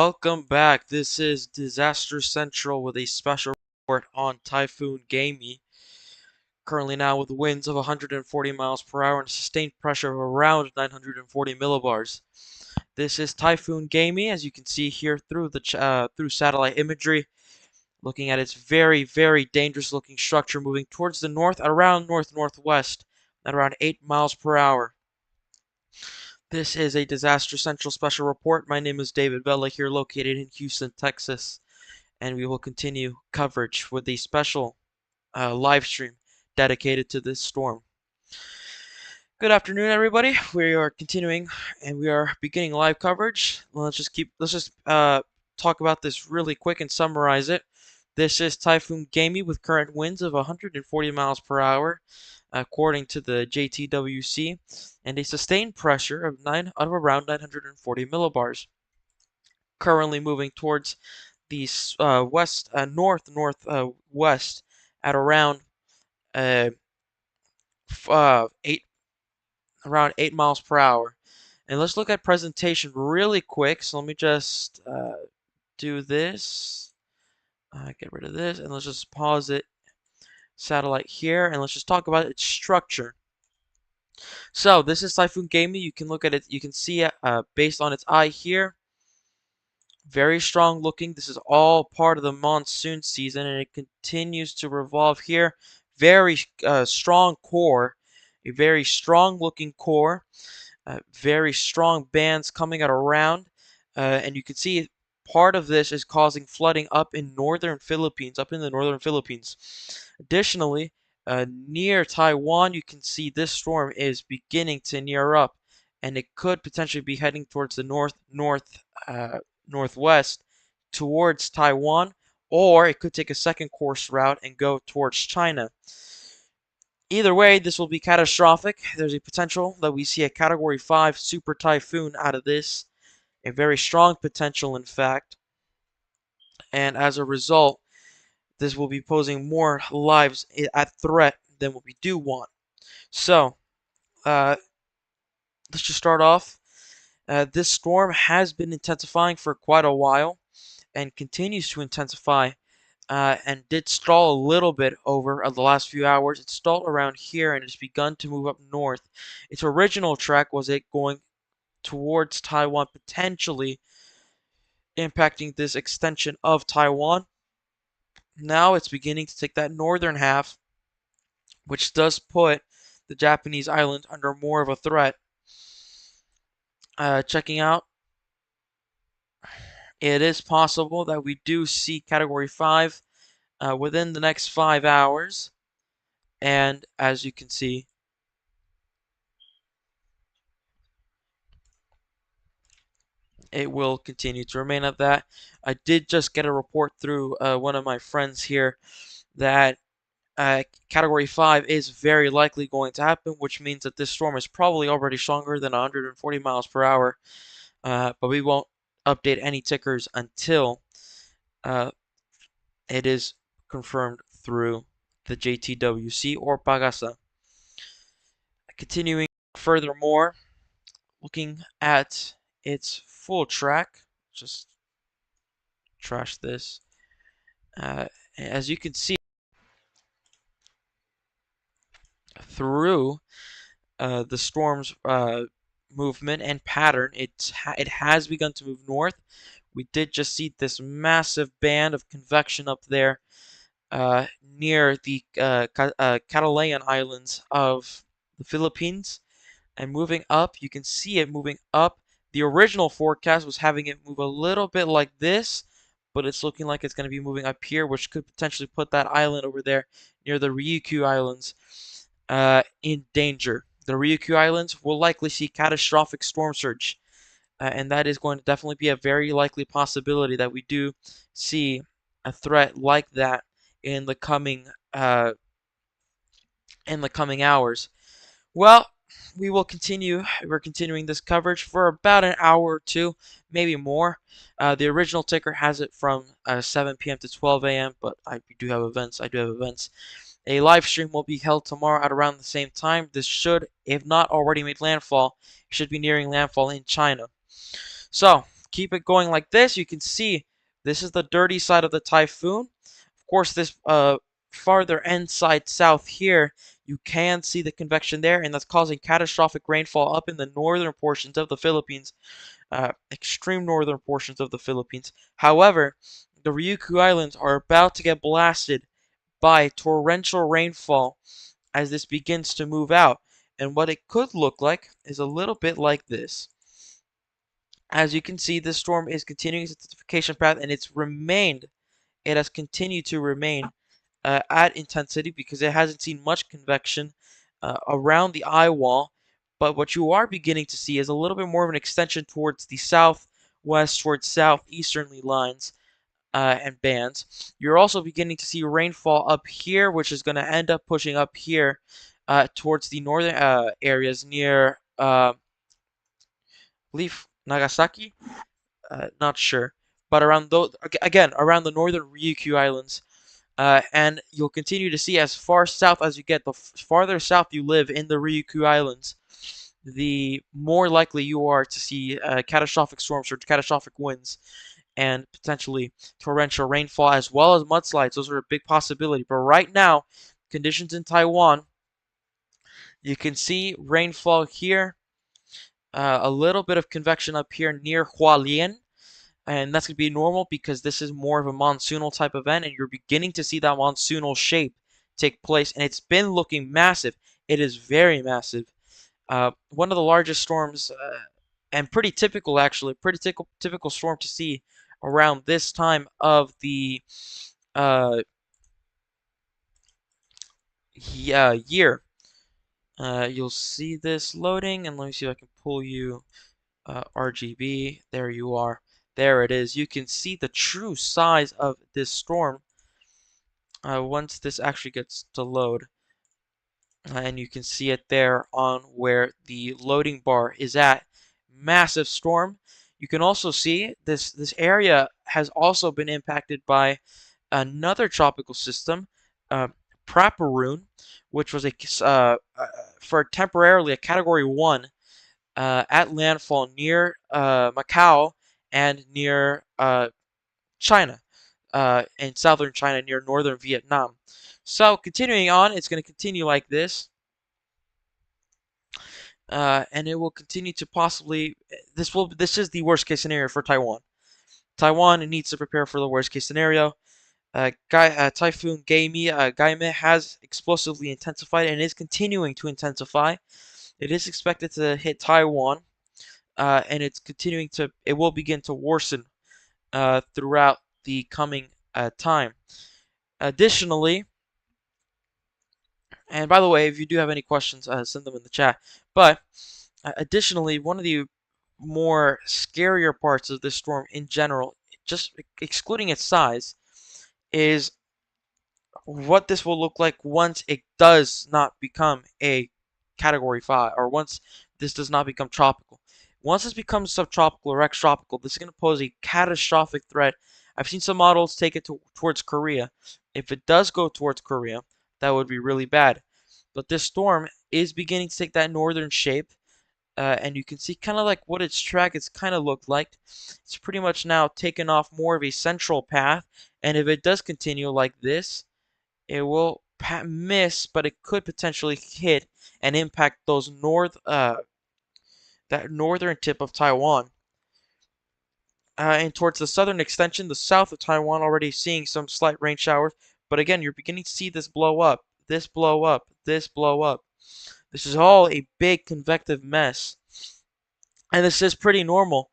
Welcome back. This is Disaster Central with a special report on Typhoon Gaemi. Currently now with winds of 140 miles per hour and a sustained pressure of around 940 millibars. This is Typhoon Gaemi, as you can see here through through satellite imagery, looking at its very dangerous looking structure moving towards the north at around north-northwest at around 8 miles per hour. This is a Disaster Central special report. My name is David Vela here located in Houston, Texas, and we will continue coverage with a special live stream dedicated to this storm. Good afternoon, everybody. We are continuing and we are beginning live coverage. Let's just talk about this really quick and summarize it. This is Typhoon Gaemi with current winds of 140 miles per hour, according to the JTWC, and a sustained pressure of around 940 millibars. Currently moving towards the northwest at around uh, 8 miles per hour. And let's look at presentation really quick. So let me just do this. Get rid of this, and let's just pause it. Satellite here, and let's just talk about its structure. So this is Typhoon Gaemi. You can look at it. You can see it based on its eye here. Very strong looking. This is all part of the monsoon season, and it continues to revolve here. Very strong core, a very strong looking core. Very strong bands coming out around, and you can see part of this is causing flooding up in northern Philippines, up in the northern Philippines. Additionally, near Taiwan, you can see this storm is beginning to near up, and it could potentially be heading towards the northwest towards Taiwan, or it could take a second course route and go towards China. Either way, this will be catastrophic. There's a potential that we see a Category 5 super typhoon out of this, a very strong potential, in fact. And as a result, this will be posing more lives at threat than what we do want. So, let's just start off. This storm has been intensifying for quite a while and continues to intensify. And did stall a little bit over the last few hours. It stalled around here and has begun to move up north. Its original track was it going towards Taiwan, potentially impacting this extension of Taiwan. Now it's beginning to take that northern half, which does put the Japanese island under more of a threat. Checking out, it is possible that we do see Category 5 within the next 5 hours. And as you can see, it will continue to remain at that. I did just get a report through one of my friends here that Category 5 is very likely going to happen, which means that this storm is probably already stronger than 140 miles per hour. But we won't update any tickers until it is confirmed through the JTWC or Pagasa. Continuing furthermore, looking at its full track, just trash this. As you can see, through the storm's movement and pattern, it has begun to move north. We did just see this massive band of convection up there near the Catalayan Islands of the Philippines, and moving up. You can see it moving up. The original forecast was having it move a little bit like this, but it's looking like it's going to be moving up here, which could potentially put that island over there near the Ryukyu Islands in danger. The Ryukyu Islands will likely see catastrophic storm surge, and that is going to definitely be a very likely possibility that we do see a threat like that in the coming hours. Well, we will continue. We're continuing this coverage for about an hour or two, maybe more. The original ticker has it from 7 p.m. to 12 a.m., but I do have events. A live stream will be held tomorrow at around the same time. This should, if not already made landfall, should be nearing landfall in China. So, keep it going like this, you can see this is the dirty side of the typhoon. Of course, this farther end side south here, you can see the convection there, and that's causing catastrophic rainfall up in the northern portions of the Philippines, extreme northern portions of the Philippines. However, the Ryukyu Islands are about to get blasted by torrential rainfall as this begins to move out. And what it could look like is a little bit like this. As you can see, this storm is continuing its intensification path, and it has continued to remain at intensity because it hasn't seen much convection around the eye wall. But what you are beginning to see is a little bit more of an extension towards the southwest, towards southeasterly lines and bands. You're also beginning to see rainfall up here, which is going to end up pushing up here towards the northern areas near, I believe, Nagasaki. Not sure, but around those again around the northern Ryukyu Islands. And you'll continue to see as far south as you get, the farther south you live in the Ryukyu Islands, the more likely you are to see catastrophic storms or catastrophic winds and potentially torrential rainfall as well as mudslides. Those are a big possibility. But right now, conditions in Taiwan, you can see rainfall here, a little bit of convection up here near Hualien. And that's going to be normal because this is more of a monsoonal type event, and you're beginning to see that monsoonal shape take place, and it's been looking massive. It is very massive. One of the largest storms, and pretty typical actually, pretty typical storm to see around this time of the uh, year. You'll see this loading, and let me see if I can pull you RGB. There you are. There it is. You can see the true size of this storm once this actually gets to load. And you can see it there on where the loading bar is at. Massive storm. You can also see this area has also been impacted by another tropical system, Praparoon, which was for temporarily a Category 1 at landfall near Macau and near China, in southern China near northern Vietnam. So continuing on, it's going to continue like this. And it will continue to possibly, this is the worst case scenario for Taiwan. Taiwan needs to prepare for the worst case scenario. Typhoon Gaemi has explosively intensified and is continuing to intensify. It is expected to hit Taiwan, and it will begin to worsen throughout the coming time. Additionally, and by the way, if you do have any questions, send them in the chat. But additionally, one of the more scarier parts of this storm in general, just excluding its size, is what this will look like once it does not become a Category 5, or once this does not become tropical. Once this becomes subtropical or extropical, this is going to pose a catastrophic threat. I've seen some models take it towards Korea. If it does go towards Korea, that would be really bad. But this storm is beginning to take that northern shape, and you can see kind of like what its track has kind of looked like. It's pretty much now taken off more of a central path, and if it does continue like this, it will miss, but it could potentially hit and impact those that northern tip of Taiwan. And towards the southern extension, the south of Taiwan, already seeing some slight rain showers. But again, you're beginning to see this blow up, this blow up, this blow up. This is all a big convective mess. And this is pretty normal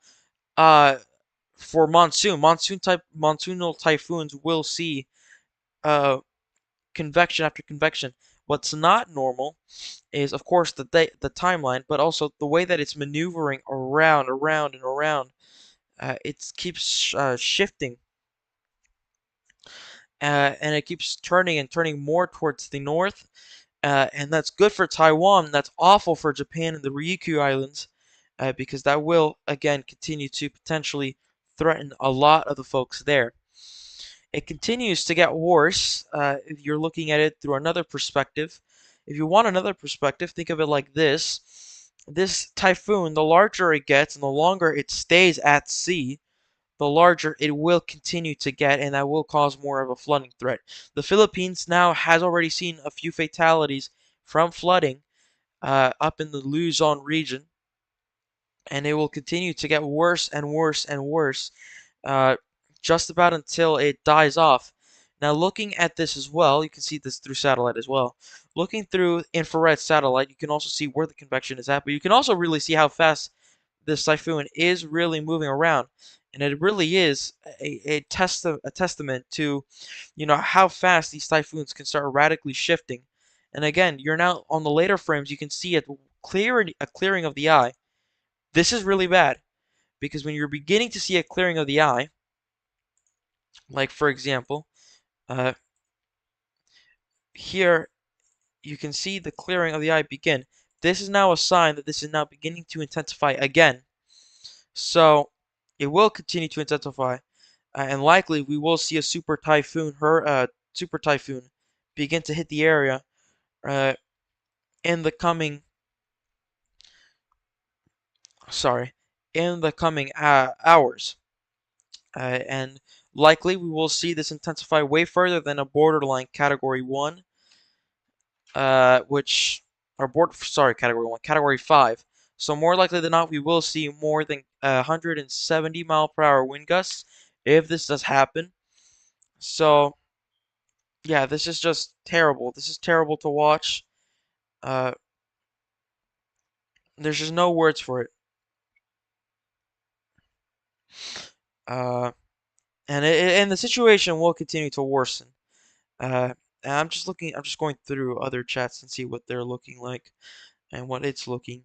for monsoon. Monsoonal typhoons will see convection after convection. What's not normal is, of course, the timeline, but also the way that it's maneuvering around, and around. It keeps shifting, and it keeps turning and turning more towards the north, and that's good for Taiwan. That's awful for Japan and the Ryukyu Islands, because that will again continue to potentially threaten a lot of the folks there. It continues to get worse if you're looking at it through another perspective. If you want another perspective, think of it like this. This typhoon, the larger it gets and the longer it stays at sea, the larger it will continue to get, and that will cause more of a flooding threat. The Philippines now has already seen a few fatalities from flooding up in the Luzon region, and it will continue to get worse and worse and worse uh, just about until it dies off. Now, looking at this as well, you can see this through satellite as well. Looking through infrared satellite, you can also see where the convection is at, but you can also really see how fast this typhoon is really moving around, and it really is a testament to, how fast these typhoons can start radically shifting. And again, you're now on the later frames, you can see a clearing of the eye. This is really bad because when you're beginning to see a clearing of the eye, like for example, uh, here you can see the clearing of the eye begin. This is now a sign that this is now beginning to intensify again. So it will continue to intensify, and likely we will see a super typhoon begin to hit the area uh, in the coming, sorry, in the coming hours. And likely we will see this intensify way further than a borderline Category 1, which, Category 1, Category 5. So more likely than not, we will see more than 170 mile per hour wind gusts if this does happen. So yeah, this is just terrible. This is terrible to watch. Uh, there's just no words for it. Uh, and the situation will continue to worsen. And I'm just going through other chats and see what they're looking like and what it's looking.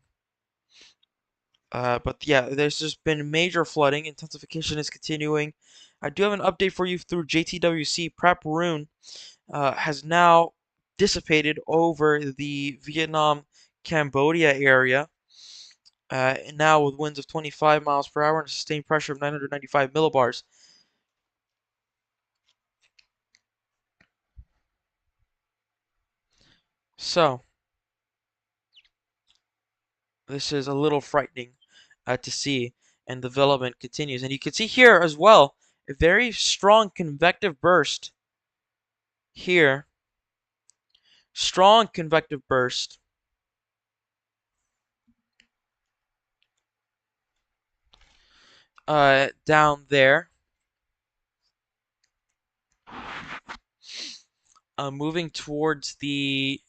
But yeah, there's just been major flooding. Intensification is continuing. I do have an update for you through JTWC. Prep Rune has now dissipated over the Vietnam Cambodia area. Now with winds of 25 miles per hour and a sustained pressure of 995 millibars. So, this is a little frightening to see, and development continues. And you can see here as well a very strong convective burst here. Strong convective burst down there. Moving towards the,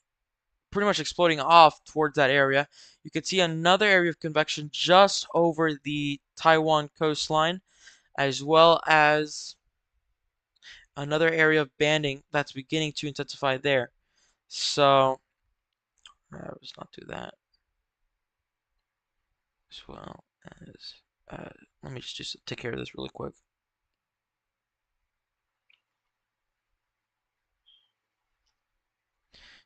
pretty much exploding off towards that area. You can see another area of convection just over the Taiwan coastline, as well as another area of banding that's beginning to intensify there. So, let's not do that. As well as, let me just take care of this really quick.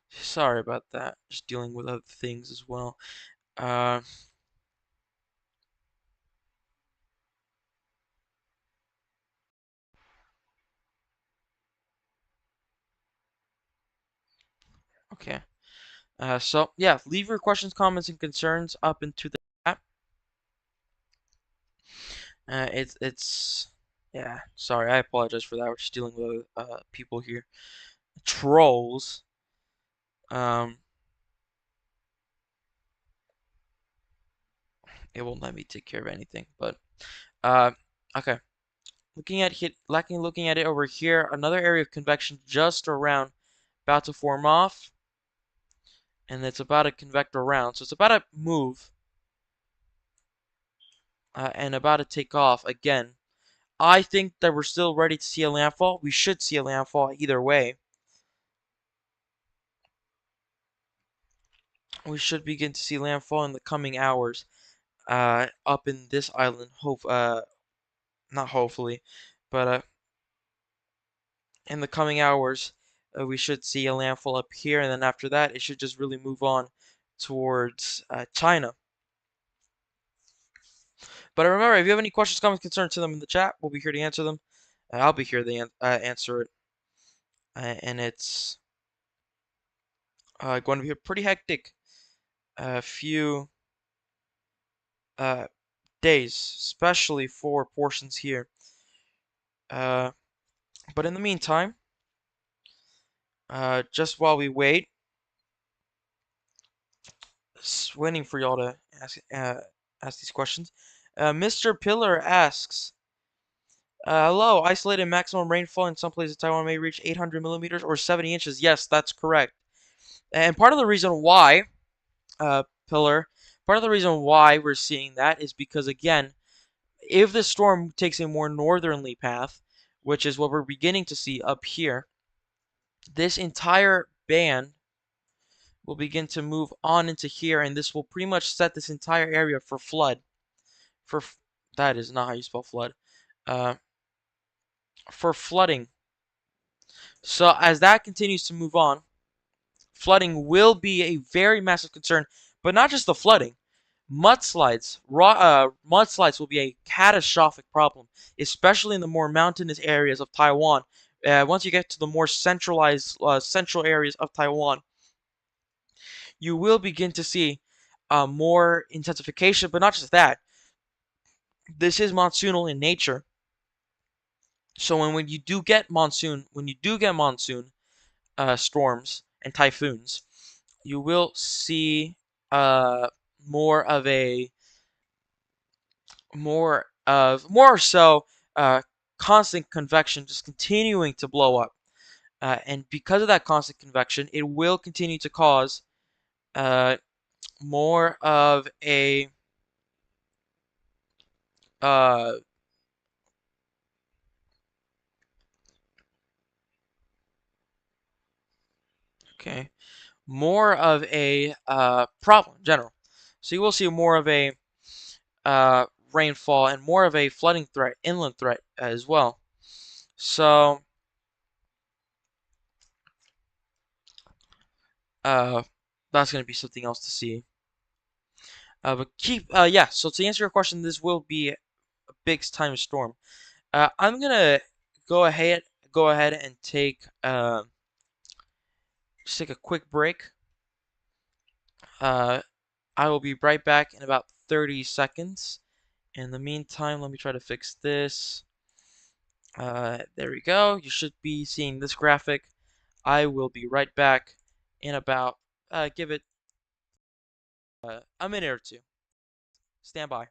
Sorry about that. Just dealing with other things as well. Uh, okay. So yeah, leave your questions, comments, and concerns up into the chat. It's yeah. Sorry, I apologize for that. We're just dealing with people here, trolls. Um, it won't let me take care of anything. But uh, okay. Looking at it over here, another area of convection just around, about to form off, and it's about to convect around. So it's about to move and about to take off again. I think that we're still ready to see a landfall. We should see a landfall either way. We should begin to see landfall in the coming hours. Up in this island. Not hopefully, but in the coming hours, we should see a landfall up here, and then after that, it should just really move on towards China. But remember, if you have any questions, comments, concerns, to them in the chat. We'll be here to answer them. I'll be here to answer it, and it's going to be a pretty hectic few uh, days, especially for portions here. Uh, but in the meantime, just while we wait, waiting for y'all to ask these questions. Mr. Pillar asks, hello, isolated maximum rainfall in some places in Taiwan may reach 800 millimeters or 70 inches. Yes, that's correct. And part of the reason why, Pillar, part of the reason why we're seeing that is because, again, if the storm takes a more northerly path, which is what we're beginning to see up here, this entire band will begin to move on into here, and this will pretty much set this entire area for flood. That is not how you spell flood. Uh, for flooding. So as that continues to move on, flooding will be a very massive concern, but not just the flooding. Mudslides will be a catastrophic problem, especially in the more mountainous areas of Taiwan. Once you get to the more centralized, central areas of Taiwan, you will begin to see more intensification, but not just that. This is monsoonal in nature. So when you do get monsoon storms and typhoons, you will see uh, more of a more so constant convection just continuing to blow up, and because of that constant convection, it will continue to cause more of a uh, okay, more of a problem in general. So you will see more of a rainfall and more of a flooding threat, inland threat as well. So uh, that's going to be something else to see. Yeah. So to answer your question, this will be a big time storm. I'm gonna go ahead and just take a quick break. Uh, I will be right back in about 30 seconds. In the meantime, let me try to fix this. There we go. You should be seeing this graphic. I will be right back in about, give it a minute or two. Stand by.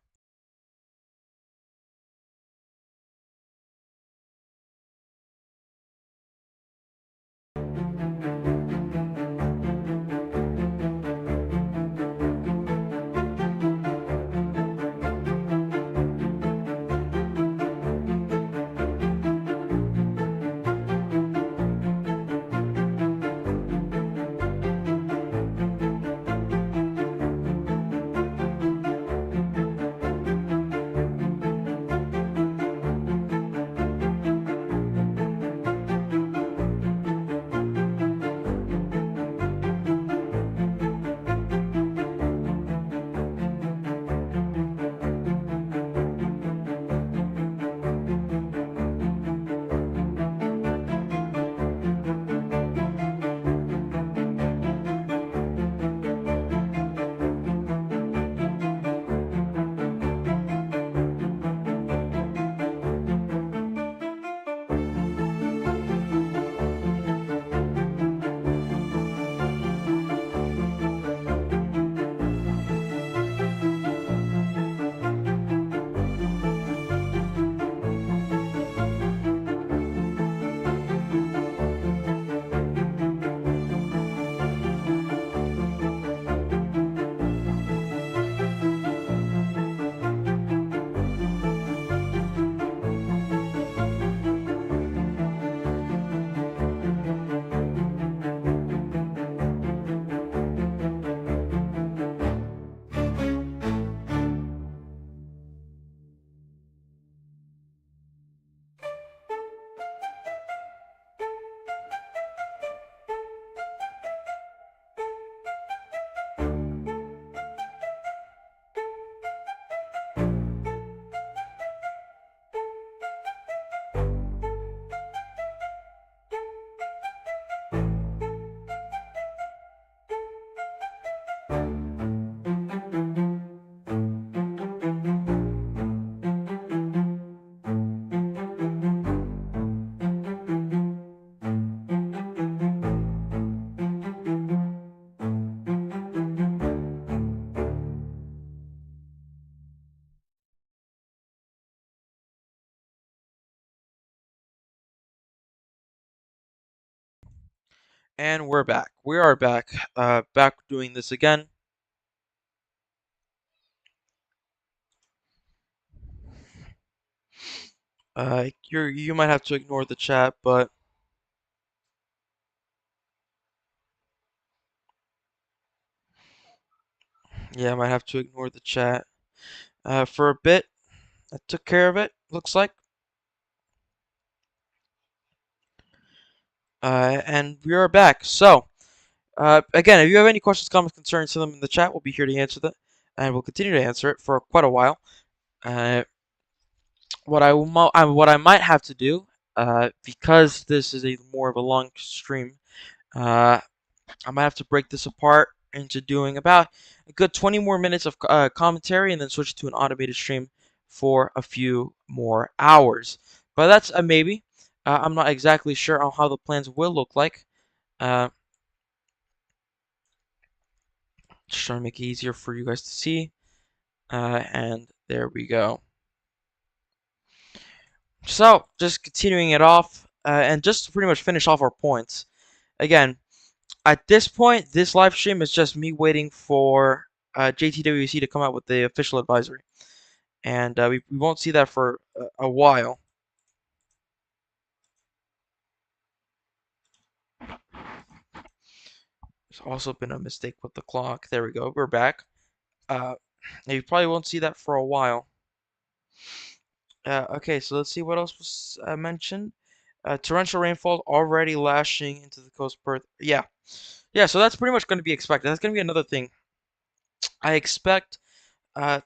And we're back. We are back. Back doing this again. You might have to ignore the chat, but yeah, I might have to ignore the chat. For a bit, I took care of it. Looks like. And we are back. So, again, if you have any questions, comments, concerns, send them in the chat. We'll be here to answer them, and we'll continue to answer it for quite a while. Uh, what I might have to do, because this is a more of a long stream, uh, I might have to break this apart into doing about a good 20 more minutes of commentary and then switch to an automated stream for a few more hours. But that's a maybe. I'm not exactly sure on how the plans will look like. Uh, just trying to make it easier for you guys to see. And there we go. So, just continuing it off, and just to pretty much finish off our points. Again, at this point, this live stream is just me waiting for JTWC to come out with the official advisory. And we won't see that for a while. There's also been a mistake with the clock. There we go. We're back. You probably won't see that for a while. Okay, so let's see what else was mentioned. Torrential rainfall already lashing into the coast Perth. Yeah. Yeah, so that's pretty much going to be expected. That's going to be another thing. I expect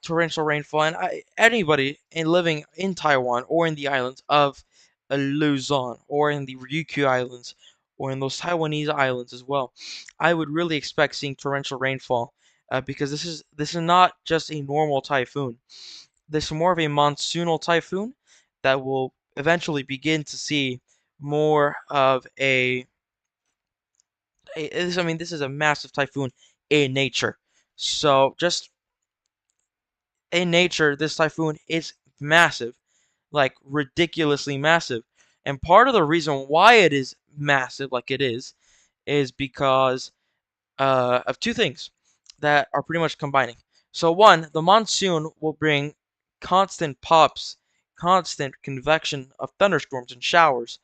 torrential rainfall, and anybody living in Taiwan or in the islands of Luzon or in the Ryukyu Islands or in those Taiwanese islands as well, I would really expect seeing torrential rainfall because this is not just a normal typhoon. This is more of a monsoonal typhoon that will eventually begin to see more of I mean, this is a massive typhoon in nature. So just in nature, this typhoon is massive, like ridiculously massive. And part of the reason why it is massive, like it is because of two things that are pretty much combining. So one, the monsoon will bring constant pops, constant convection of thunderstorms and showers.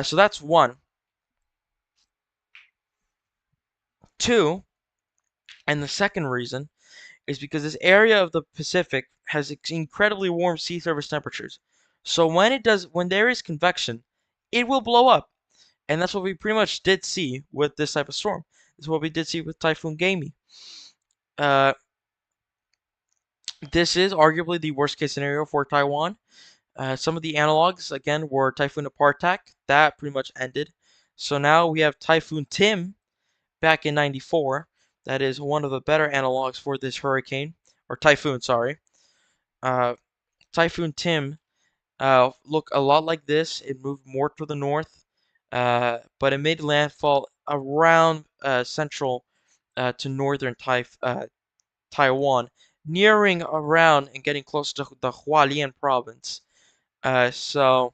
So that's one. Two, and the second reason is because this area of the Pacific has incredibly warm sea surface temperatures. So when there is convection, it will blow up. And that's what we pretty much did see with this type of storm. This is what we did see with Typhoon Gaemi. Uh, this is arguably the worst case scenario for Taiwan. Some of the analogs, again, were Typhoon Apartak. That pretty much ended. So now we have Typhoon Tim back in 94. That is one of the better analogs for this hurricane. Or typhoon, sorry. Uh, Typhoon Tim look a lot like this. It moved more to the north, but it made landfall around central to northern Taiwan, nearing around and getting close to the Hualien province. So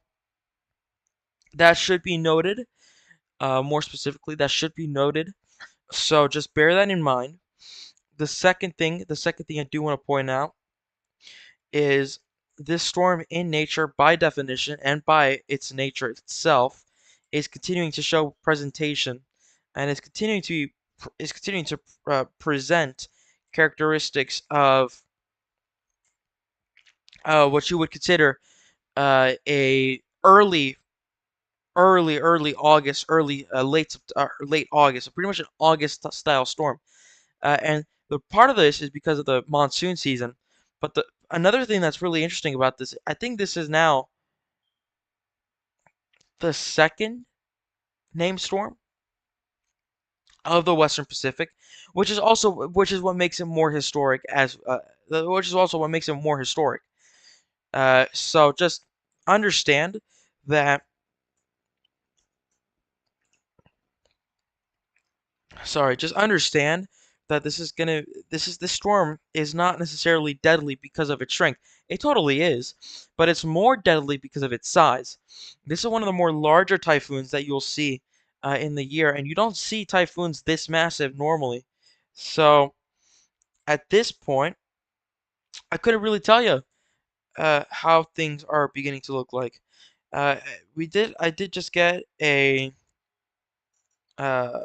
that should be noted. More specifically, that should be noted. So just bear that in mind. The second thing I do want to point out is this storm in nature, by definition and by its nature itself, is continuing to show presentation, and is continuing to present characteristics of what you would consider a early August, late August, so pretty much an August style storm. And the part of this is because of the monsoon season. But the another thing that's really interesting about this, I think this is now the second named storm of the Western Pacific, which is what makes it more historic which is also what makes it more historic. So just understand that just understand that this storm is not necessarily deadly because of its strength. It totally is, but it's more deadly because of its size. This is one of the more larger typhoons that you'll see in the year, and you don't see typhoons this massive normally. So at this point, I couldn't really tell you how things are beginning to look like. Uh, I did just get a uh,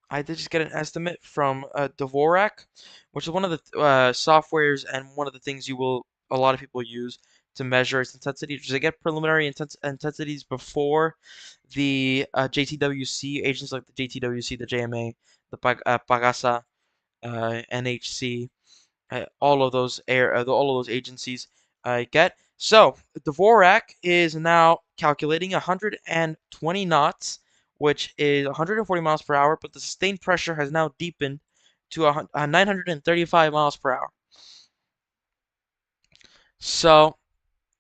I did just get an estimate from Dvorak, which is one of the softwares and one of the things a lot of people use to measure its intensity. They get preliminary intensities before the JTWC agents like the JTWC, the JMA, the Pagasa, NHC, all of those agencies get. So Dvorak is now calculating 120 knots, which is 140 miles per hour, but the sustained pressure has now deepened to 935 miles per hour. So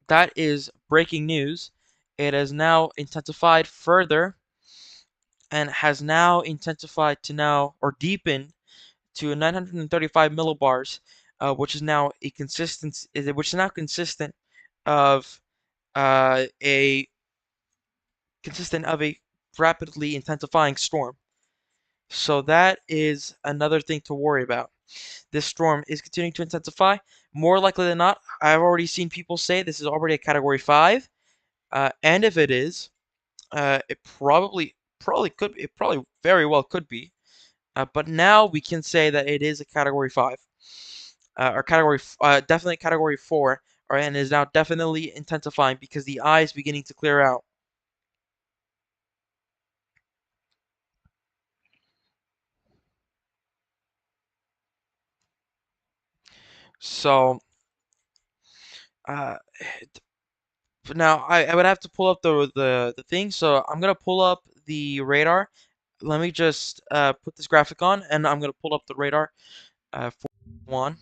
that is breaking news. It has now intensified further and has now intensified to now or deepened to 935 millibars, which is now consistent of a a rapidly intensifying storm. So that is another thing to worry about. This storm is continuing to intensify. More likely than not, I've already seen people say this is already a Category 5, and if it is, it probably could it probably very well could be. But now we can say that it is a Category 5, or definitely Category 4, and is now definitely intensifying because the eye is beginning to clear out. So uh, now I would have to pull up the thing. So I'm gonna pull up the radar. Let me just put this graphic on, and I'm gonna pull up the radar for one.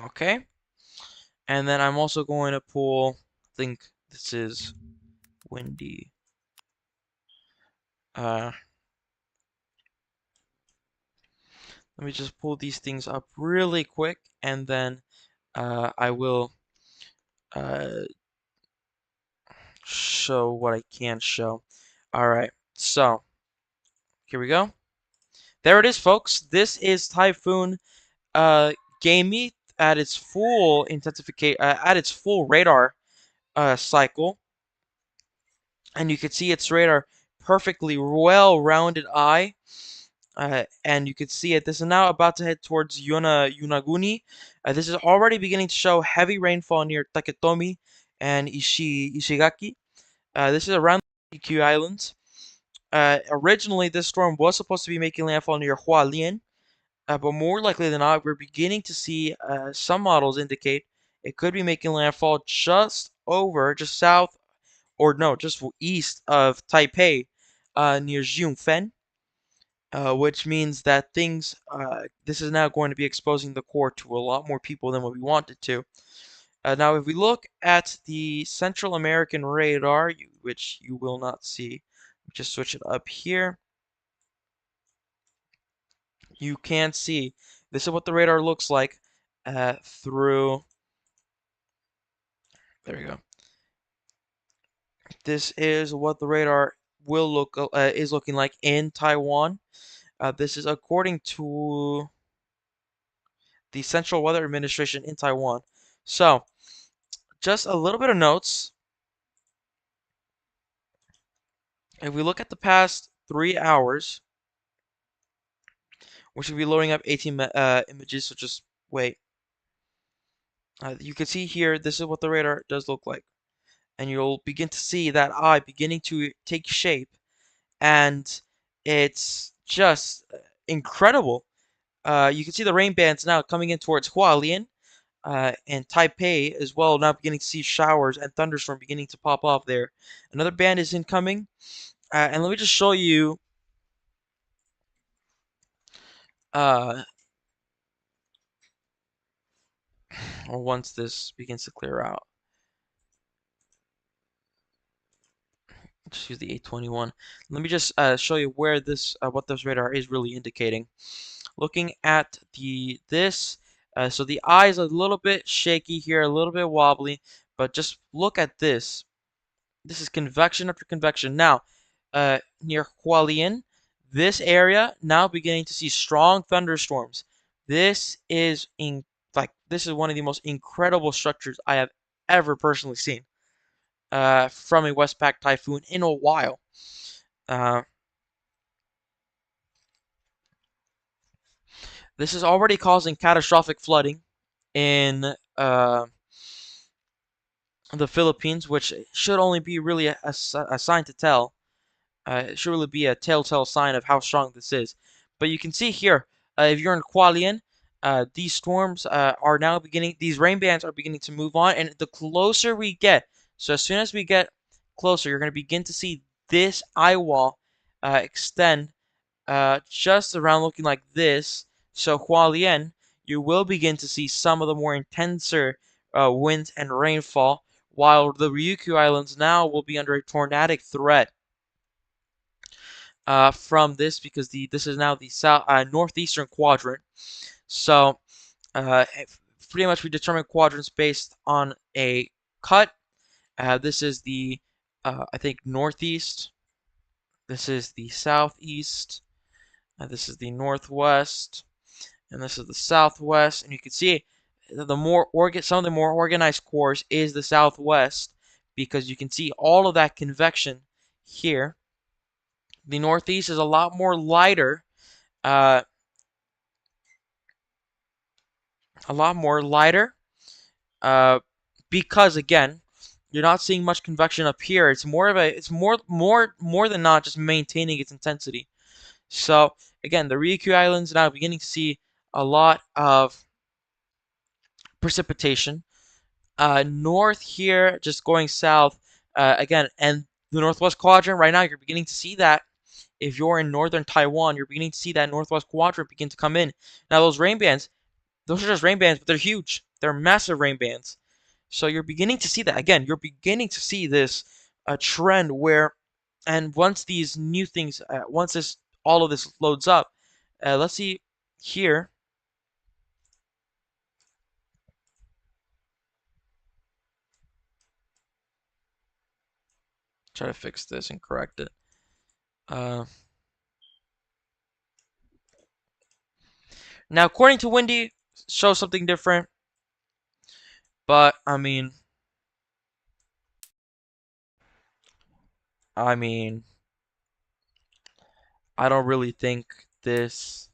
Okay, and then I'm also going to pull. I think this is windy. Uh, Let me just pull these things up really quick, and then I will uh, show what I can show. All right, so here we go. There it is, folks. This is Typhoon Gaemi at its full at its full radar cycle, and you can see its radar perfectly well-rounded eye. And you can see it. This is now about to head towards Yonaguni. This is already beginning to show heavy rainfall near Taketomi and Ishigaki. This is around the Ryukyu Islands. Originally, this storm was supposed to be making landfall near Hualien, but more likely than not, we're beginning to see some models indicate it could be making landfall just south, or no, just east of Taipei, near Jiungfen. Which means that this is now going to be exposing the core to a lot more people than what we wanted to. Now, if we look at the Central American radar, which you will not see, just switch it up here. You can see this is what the radar looks like through. There we go. This is what the radar is looking like in Taiwan. This is according to the Central Weather Administration in Taiwan. So, just a little bit of notes. If we look at the past 3 hours, which will be loading up 18 images, so just wait. You can see here, this is what the radar does look like. And you'll begin to see that eye beginning to take shape. And it's just incredible. You can see the rain bands now coming in towards Hualien. And Taipei as well, now beginning to see showers and thunderstorm beginning to pop off there. Another band is incoming. And let me just show you uh, or once this begins to clear out. Just use the 821. Let me just show you where this what this radar is really indicating. Looking at so the eye is a little bit shaky here, a little bit wobbly, but just look at this. This is convection after convection. Now, near Hualien, this area now beginning to see strong thunderstorms. This is this is one of the most incredible structures I have ever personally seen from a Westpac typhoon in a while. Uh, this is already causing catastrophic flooding in the Philippines, which should only be really a sign to tell. It should really be a telltale sign of how strong this is. But you can see here, if you're in Hualien, these storms are now beginning, these rain bands are beginning to move on, and the closer we get, so as soon as we get closer, you're going to begin to see this eye wall extend just around looking like this. So Hualien, you will begin to see some of the more intenser winds and rainfall, while the Ryukyu Islands now will be under a tornadic threat from this because this is now the northeastern quadrant. So pretty much we determine quadrants based on a cut. This is the I think northeast. This is the southeast. This is the northwest, and this is the southwest. And you can see some of the more organized cores is the southwest because you can see all of that convection here. The northeast is a lot more lighter, uh, a lot more lighter, uh, because again, you're not seeing much convection up here. It's more than not just maintaining its intensity. So again, the Ryukyu Islands now beginning to see a lot of precipitation. North here, just going south, again, and the northwest quadrant right now, you're beginning to see that. If you're in northern Taiwan, you're beginning to see that northwest quadrant begin to come in. Now those rain bands, those are just rain bands, but they're huge. They're massive rain bands. So you're beginning to see that. Again, you're beginning to see this trend where, and once these new things, once all of this loads up, let's see here. Try to fix this and correct it. Uh, Now, according to Windy, shows something different, but I mean, I don't really think this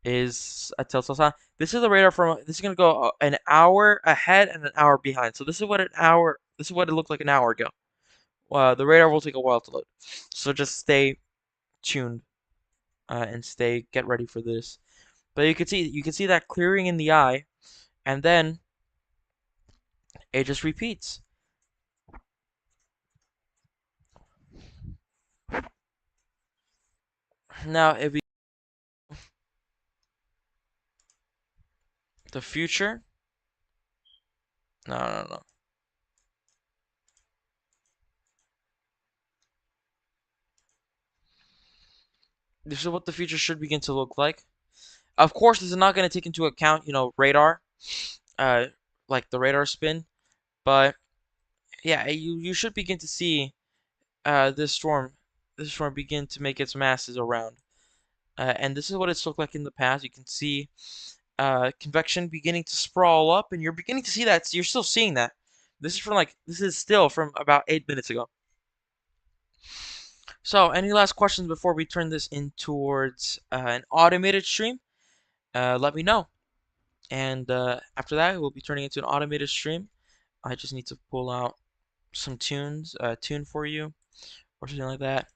is a telltale sign. This is the radar from. This is gonna go an hour ahead and an hour behind. So this is what an hour. This is what it looked like an hour ago. The radar will take a while to load, so just stay tuned and get ready for this. But you can see that clearing in the eye, and then it just repeats. Now, if we the future, no. This is what the future should begin to look like. Of course, this is not going to take into account, radar, uh, like the radar spin, but yeah, you should begin to see this storm begin to make its masses around, and this is what it's looked like in the past. You can see convection beginning to sprawl up, and you're beginning to see that. So you're still seeing that. This is still from about 8 minutes ago. So, any last questions before we turn this in towards an automated stream? Let me know. And after that, we'll be turning into an automated stream. I just need to pull out some tune for you, or something like that.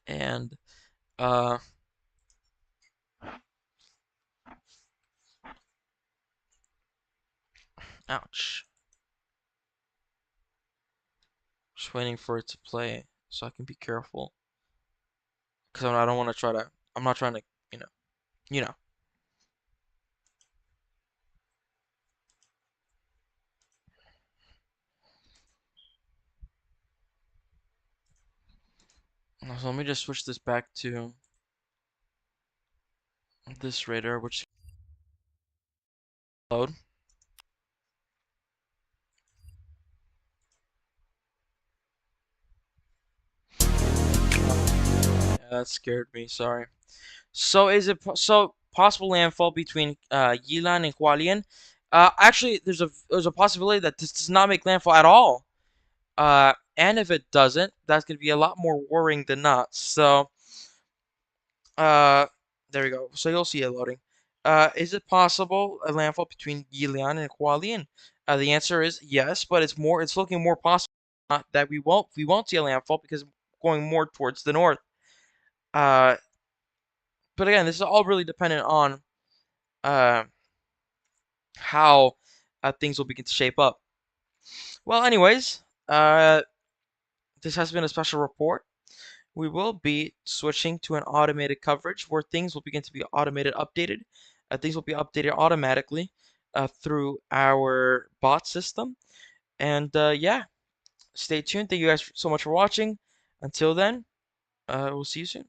And ouch. Just waiting for it to play so I can be careful. Because I don't want to try to, I'm not trying to, you know, you know. So let me just switch this back to this radar, which load. Yeah, that scared me. Sorry. So is it possible landfall between Yilan and Hualien? Actually, there's a possibility that this does not make landfall at all. And if it doesn't, that's gonna be a lot more worrying than not. So, uh, there we go. So you'll see it loading. Is it possible a landfall between Yilan and Hualien? The answer is yes, but it's looking more possible that we won't see a landfall because going more towards the north. Uh, but again, this is all really dependent on uh how things will begin to shape up. Well, anyways, this has been a special report. We will be switching to an automated coverage where things will begin to be automated, updated. Things will be updated automatically through our bot system. And yeah, stay tuned. Thank you guys so much for watching. Until then, we'll see you soon.